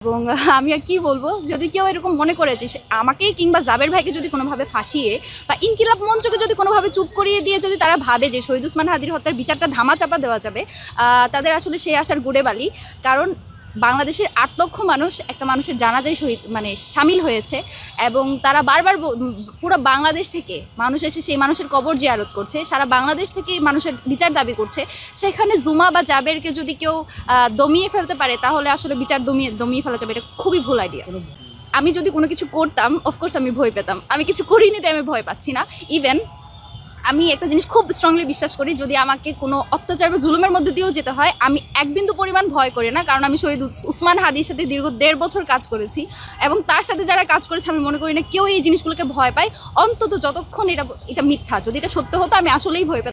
এবং আমি আর কি বলবো, যদি কেউ এরকম মনে করে যে আমাকে কিংবা জাবের ভাইকে যদি কোনোভাবে ফাঁসিয়ে বা ইনকিলাব মঞ্চকে যদি কোনোভাবে চুপ করিয়ে দিয়ে যদি তারা ভাবে যে শহীদ ওসমান হাদির হত্যার বিচারটা ধামাচাপা দেওয়া যাবে, তাদের আসলে সেই আশার গুড়ে বালি। কারণ বাংলাদেশের ৮ লক্ষ মানুষ একটা মানুষের জানাজায় শহীদ সামিল হয়েছে এবং তারা বারবার পুরো বাংলাদেশ থেকে মানুষ এসে সেই মানুষের কবর জিয়ারত করছে, সারা বাংলাদেশ থেকে মানুষের বিচার দাবি করছে। সেখানে জুমা বা জাবেরকে যদি কেউ দমিয়ে ফেলতে পারে তাহলে আসলে বিচার দমিয়ে ফেলা যাবে, এটা খুবই ভুল আইডিয়া। আমি যদি কোনো কিছু করতাম অফকোর্স আমি ভয় পেতাম, আমি কিছু করিনি তাই আমি ভয় পাচ্ছি না। ইভেন আমি একটা জিনিস খুব স্ট্রংলি বিশ্বাস করি, যদি আমাকে কোনো অত্যাচার বা জুলুমের মধ্যে দিয়েও যেতে হয় আমি এক বিন্দু পরিমাণ ভয় করি না, কারণ আমি শহীদ ওসমান হাদির সাথে দীর্ঘ ১.৫ বছর কাজ করেছি এবং তার সাথে যারা কাজ করেছে আমি মনে করি না কেউ এই জিনিসগুলোকে ভয় পায়, অন্তত যতক্ষণ এটা মিথ্যা। যদি এটা সত্য হতো আমি আসলেই ভয় পেতাম।